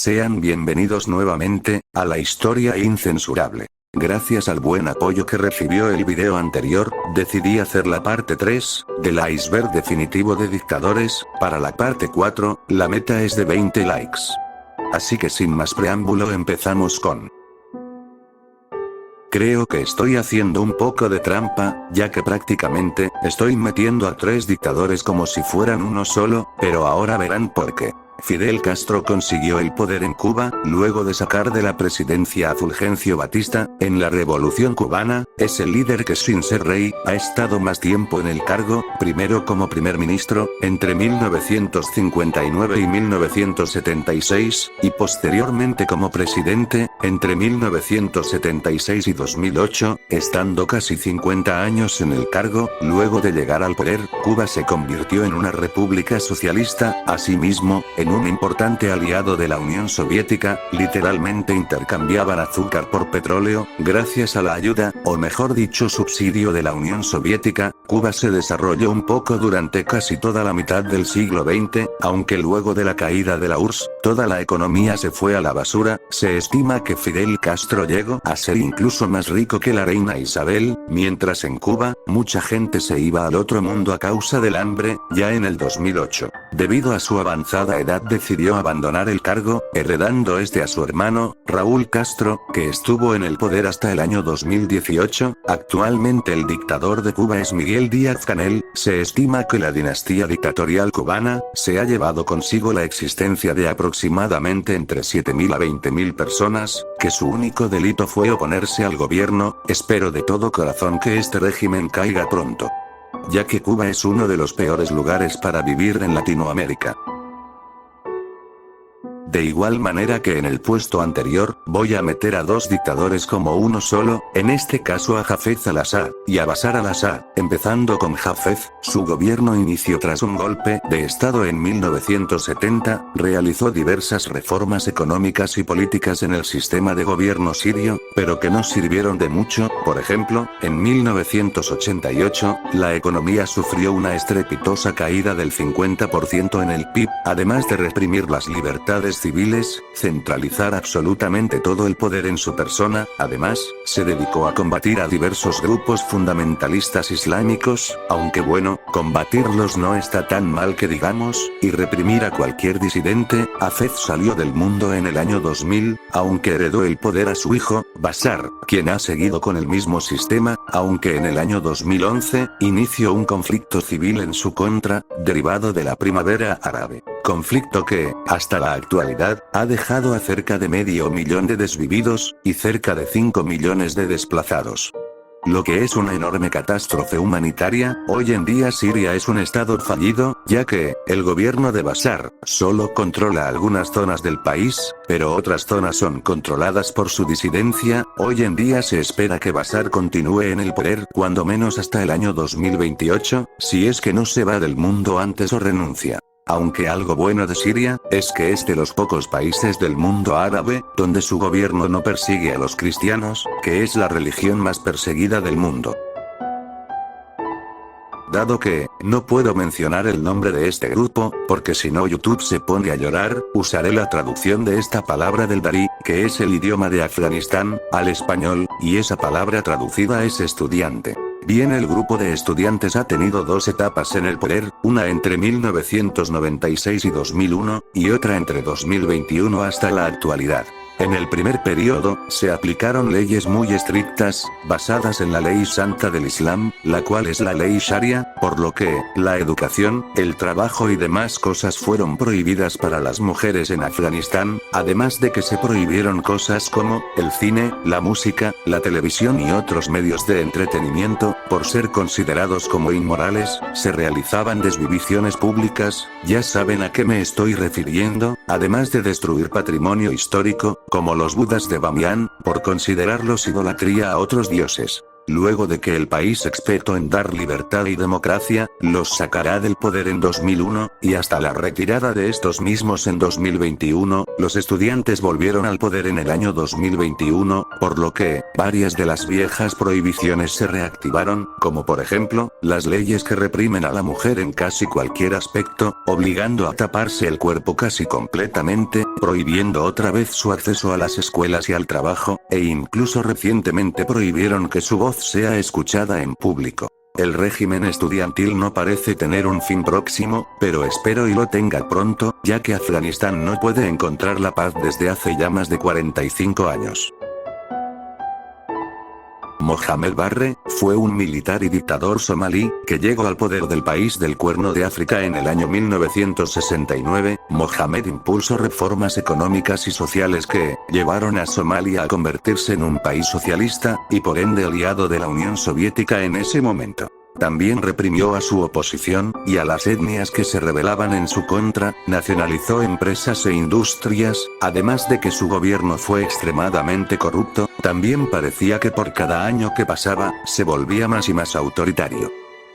Sean bienvenidos nuevamente, a la historia incensurable. Gracias al buen apoyo que recibió el video anterior, decidí hacer la parte 3, del iceberg definitivo de dictadores. Para la parte 4, la meta es de 20 likes. Así que sin más preámbulo empezamos con... Creo que estoy haciendo un poco de trampa, ya que prácticamente, estoy metiendo a 3 dictadores como si fueran uno solo, pero ahora verán por qué. Fidel Castro consiguió el poder en Cuba, luego de sacar de la presidencia a Fulgencio Batista, en la Revolución Cubana. Es el líder que sin ser rey, ha estado más tiempo en el cargo, primero como primer ministro, entre 1959 y 1976, y posteriormente como presidente, entre 1976 y 2008, estando casi 50 años en el cargo. Luego de llegar al poder, Cuba se convirtió en una república socialista. Asimismo, en un importante aliado de la Unión Soviética, literalmente intercambiaban azúcar por petróleo. Gracias a la ayuda, o mejor dicho subsidio de la Unión Soviética, Cuba se desarrolló un poco durante casi toda la mitad del siglo XX, aunque luego de la caída de la URSS, toda la economía se fue a la basura. Se estima que Fidel Castro llegó a ser incluso más rico que la reina Isabel, mientras en Cuba, mucha gente se iba al otro mundo a causa del hambre. Ya en el 2008, debido a su avanzada edad, decidió abandonar el cargo, heredando este a su hermano, Raúl Castro, que estuvo en el poder hasta el año 2018. Actualmente el dictador de Cuba es Miguel Díaz-Canel. Se estima que la dinastía dictatorial cubana, se ha llevado consigo la existencia de aproximadamente entre 7.000 a 20.000 personas, que su único delito fue oponerse al gobierno. Espero de todo corazón que este régimen caiga pronto, ya que Cuba es uno de los peores lugares para vivir en Latinoamérica. De igual manera que en el puesto anterior, voy a meter a 2 dictadores como uno solo, en este caso a Hafez al-Assad, y a Bashar al-Assad. Empezando con Hafez, su gobierno inició tras un golpe de estado en 1970, realizó diversas reformas económicas y políticas en el sistema de gobierno sirio, pero que no sirvieron de mucho. Por ejemplo, en 1988, la economía sufrió una estrepitosa caída del 50% en el PIB, además de reprimir las libertades civiles, centralizar absolutamente todo el poder en su persona. Además, se dedicó a combatir a diversos grupos fundamentalistas islámicos, aunque bueno, combatirlos no está tan mal que digamos, y reprimir a cualquier disidente. Hafez salió del mundo en el año 2000, aunque heredó el poder a su hijo, Bashar, quien ha seguido con el mismo sistema, aunque en el año 2011, inició un conflicto civil en su contra, derivado de la primavera árabe. Conflicto que, hasta la actualidad, ha dejado a cerca de 500.000 de desvividos, y cerca de 5 millones de desplazados. Lo que es una enorme catástrofe humanitaria. Hoy en día Siria es un estado fallido, ya que, el gobierno de Bashar, solo controla algunas zonas del país, pero otras zonas son controladas por su disidencia. Hoy en día se espera que Bashar continúe en el poder cuando menos hasta el año 2028, si es que no se va del mundo antes o renuncia. Aunque algo bueno de Siria, es que es de los pocos países del mundo árabe, donde su gobierno no persigue a los cristianos, que es la religión más perseguida del mundo. Dado que, no puedo mencionar el nombre de este grupo, porque si no YouTube se pone a llorar, usaré la traducción de esta palabra del darí, que es el idioma de Afganistán, al español, y esa palabra traducida es estudiante. Bien, el grupo de estudiantes ha tenido 2 etapas en el poder, una entre 1996 y 2001, y otra entre 2021 hasta la actualidad. En el primer periodo, se aplicaron leyes muy estrictas, basadas en la ley santa del Islam, la cual es la ley Sharia, por lo que, la educación, el trabajo y demás cosas fueron prohibidas para las mujeres en Afganistán, además de que se prohibieron cosas como, el cine, la música, la televisión y otros medios de entretenimiento, por ser considerados como inmorales. Se realizaban desvivisiones públicas, ya saben a qué me estoy refiriendo, además de destruir patrimonio histórico, como los budas de Bamiyan, por considerarlos idolatría a otros dioses. Luego de que el país experto en dar libertad y democracia, los sacará del poder en 2001, y hasta la retirada de estos mismos en 2021, los estudiantes volvieron al poder en el año 2021, por lo que, varias de las viejas prohibiciones se reactivaron, como por ejemplo, las leyes que reprimen a la mujer en casi cualquier aspecto, obligando a taparse el cuerpo casi completamente, prohibiendo otra vez su acceso a las escuelas y al trabajo, e incluso recientemente prohibieron que su voz sea escuchada en público. El régimen estudiantil no parece tener un fin próximo, pero espero y lo tenga pronto, ya que Afganistán no puede encontrar la paz desde hace ya más de 45 años. Mohamed Barre, fue un militar y dictador somalí, que llegó al poder del país del Cuerno de África en el año 1969. Mohamed impulsó reformas económicas y sociales que llevaron a Somalia a convertirse en un país socialista, y por ende aliado de la Unión Soviética en ese momento. También reprimió a su oposición, y a las etnias que se rebelaban en su contra, nacionalizó empresas e industrias, además de que su gobierno fue extremadamente corrupto, también parecía que por cada año que pasaba, se volvía más y más autoritario.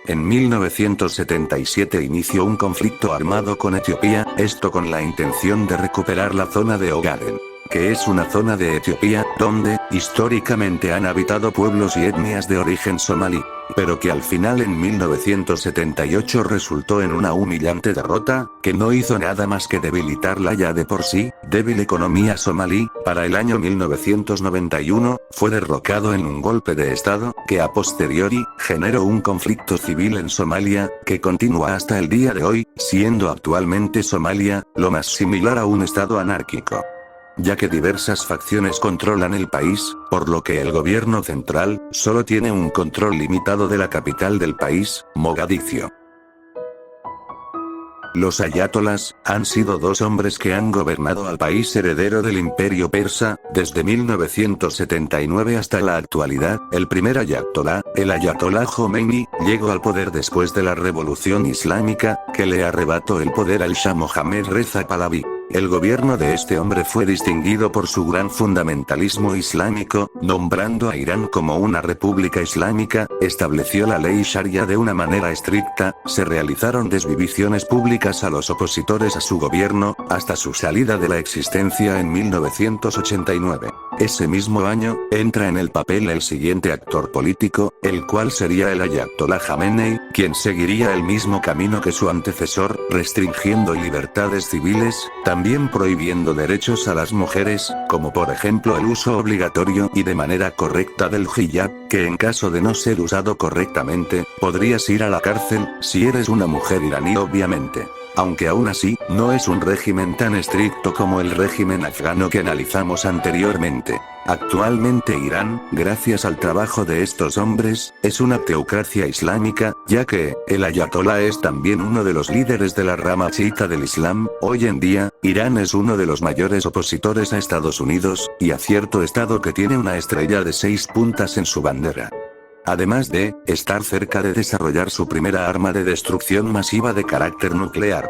En 1977 inició un conflicto armado con Etiopía, esto con la intención de recuperar la zona de Ogaden, que es una zona de Etiopía, donde, históricamente han habitado pueblos y etnias de origen somalí, pero que al final en 1978 resultó en una humillante derrota, que no hizo nada más que debilitar la ya de por sí débil economía somalí. Para el año 1991, fue derrocado en un golpe de estado, que a posteriori, generó un conflicto civil en Somalia, que continúa hasta el día de hoy, siendo actualmente Somalia, lo más similar a un estado anárquico, ya que diversas facciones controlan el país, por lo que el gobierno central solo tiene un control limitado de la capital del país, Mogadiscio. Los ayatolas han sido dos hombres que han gobernado al país heredero del imperio persa, desde 1979 hasta la actualidad. El primer ayatolá, el ayatolá Jomeini, llegó al poder después de la revolución islámica, que le arrebató el poder al Shah Mohammad Reza Pahlavi. El gobierno de este hombre fue distinguido por su gran fundamentalismo islámico, nombrando a Irán como una república islámica, estableció la ley sharia de una manera estricta, se realizaron desvivisiones públicas a los opositores a su gobierno, hasta su salida de la existencia en 1989. Ese mismo año, entra en el papel el siguiente actor político, el cual sería el ayatolá Jamenei, quien seguiría el mismo camino que su antecesor, restringiendo libertades civiles, también prohibiendo derechos a las mujeres, como por ejemplo el uso obligatorio y de manera correcta del hijab, que en caso de no ser usado correctamente, podrías ir a la cárcel, si eres una mujer iraní obviamente. Aunque aún así, no es un régimen tan estricto como el régimen afgano que analizamos anteriormente. Actualmente Irán, gracias al trabajo de estos hombres, es una teocracia islámica, ya que, el ayatolá es también uno de los líderes de la rama chiita del Islam. Hoy en día, Irán es uno de los mayores opositores a Estados Unidos, y a cierto estado que tiene una estrella de 6 puntas en su bandera. Además de estar cerca de desarrollar su primera arma de destrucción masiva de carácter nuclear.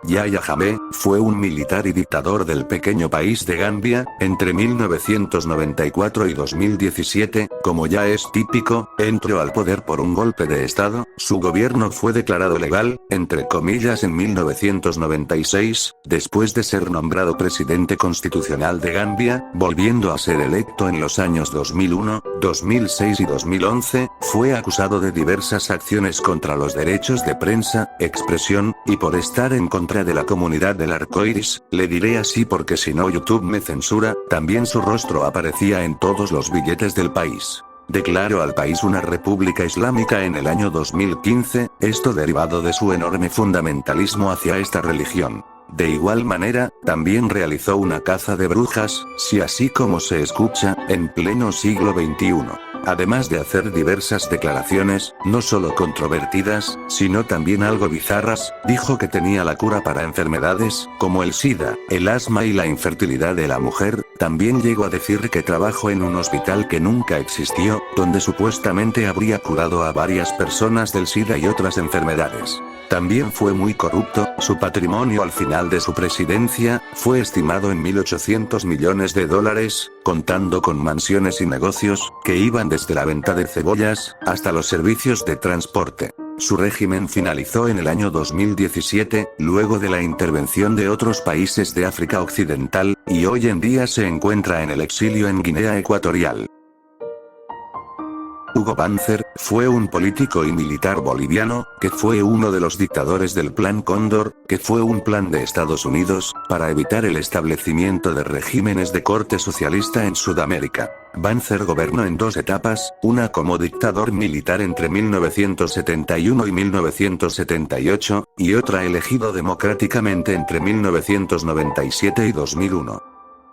Yahya Jammeh, fue un militar y dictador del pequeño país de Gambia, entre 1994 y 2017, como ya es típico, entró al poder por un golpe de estado. Su gobierno fue declarado legal, entre comillas, en 1996, después de ser nombrado presidente constitucional de Gambia, volviendo a ser electo en los años 2001, 2006 y 2011, fue acusado de diversas acciones contra los derechos de prensa, expresión, y por estar en contra de la comunidad del arco iris, le diré así porque si no YouTube me censura. También su rostro aparecía en todos los billetes del país. Declaró al país una república islámica en el año 2015, esto derivado de su enorme fundamentalismo hacia esta religión. De igual manera, también realizó una caza de brujas, si así como se escucha, en pleno siglo XXI. Además de hacer diversas declaraciones, no solo controvertidas, sino también algo bizarras, dijo que tenía la cura para enfermedades, como el SIDA, el asma y la infertilidad de la mujer. También llegó a decir que trabajó en un hospital que nunca existió, donde supuestamente habría curado a varias personas del SIDA y otras enfermedades. También fue muy corrupto. Su patrimonio al final de su presidencia fue estimado en $1.800 millones, contando con mansiones y negocios, que iban desde la venta de cebollas, hasta los servicios de transporte. Su régimen finalizó en el año 2017, luego de la intervención de otros países de África Occidental, y hoy en día se encuentra en el exilio en Guinea Ecuatorial. Hugo Banzer, fue un político y militar boliviano, que fue uno de los dictadores del Plan Cóndor, que fue un plan de Estados Unidos, para evitar el establecimiento de regímenes de corte socialista en Sudamérica. Banzer gobernó en dos etapas, una como dictador militar entre 1971 y 1978, y otra elegido democráticamente entre 1997 y 2001.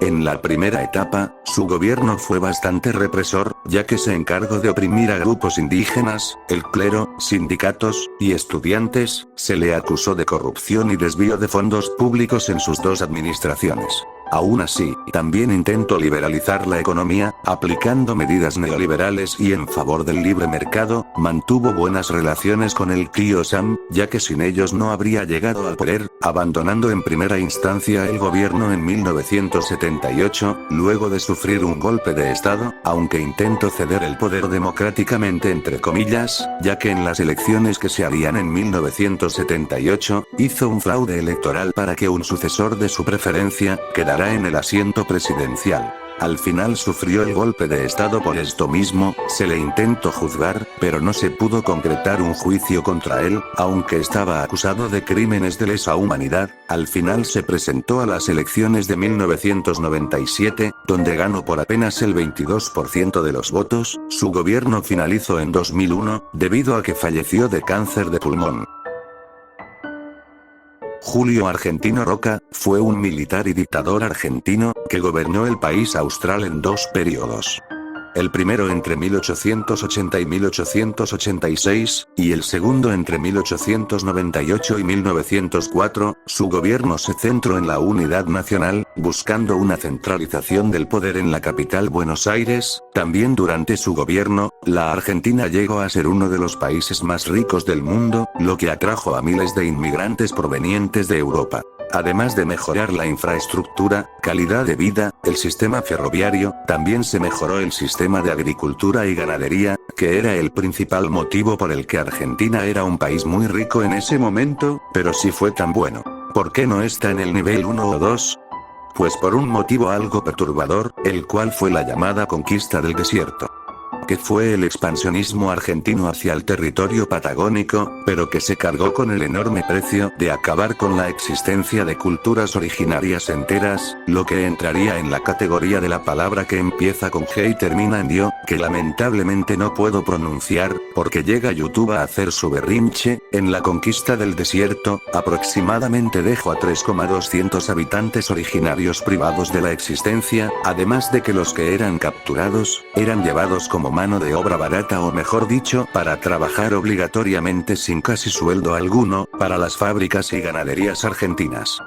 En la primera etapa, su gobierno fue bastante represor, ya que se encargó de oprimir a grupos indígenas, el clero, sindicatos, y estudiantes. Se le acusó de corrupción y desvío de fondos públicos en sus dos administraciones. Aún así, también intentó liberalizar la economía, aplicando medidas neoliberales y en favor del libre mercado. Mantuvo buenas relaciones con el tío Sam, ya que sin ellos no habría llegado al poder, abandonando en primera instancia el gobierno en 1978, luego de sufrir un golpe de estado, aunque intentó ceder el poder democráticamente entre comillas, ya que en las elecciones que se harían en 1978, hizo un fraude electoral para que un sucesor de su preferencia quedara en el asiento presidencial. Al final sufrió el golpe de estado por esto mismo, se le intentó juzgar, pero no se pudo concretar un juicio contra él, aunque estaba acusado de crímenes de lesa humanidad. Al final se presentó a las elecciones de 1997, donde ganó por apenas el 22% de los votos. Su gobierno finalizó en 2001, debido a que falleció de cáncer de pulmón. Julio Argentino Roca, fue un militar y dictador argentino, que gobernó el país austral en dos periodos. El primero entre 1880 y 1886, y el segundo entre 1898 y 1904, su gobierno se centró en la unidad nacional, buscando una centralización del poder en la capital Buenos Aires. También durante su gobierno, la Argentina llegó a ser uno de los países más ricos del mundo, lo que atrajo a miles de inmigrantes provenientes de Europa. Además de mejorar la infraestructura, calidad de vida, el sistema ferroviario, también se mejoró el sistema de agricultura y ganadería, que era el principal motivo por el que Argentina era un país muy rico en ese momento, pero si fue tan bueno, ¿por qué no está en el nivel 1 o 2? Pues por un motivo algo perturbador, el cual fue la llamada conquista del desierto, que fue el expansionismo argentino hacia el territorio patagónico, pero que se cargó con el enorme precio de acabar con la existencia de culturas originarias enteras, lo que entraría en la categoría de la palabra que empieza con G y termina en dio, que lamentablemente no puedo pronunciar, porque llega YouTube a hacer su berrinche. En la conquista del desierto, aproximadamente dejó a 3,200 habitantes originarios privados de la existencia, además de que los que eran capturados, eran llevados como mano de obra barata o mejor dicho, para trabajar obligatoriamente sin casi sueldo alguno, para las fábricas y ganaderías argentinas.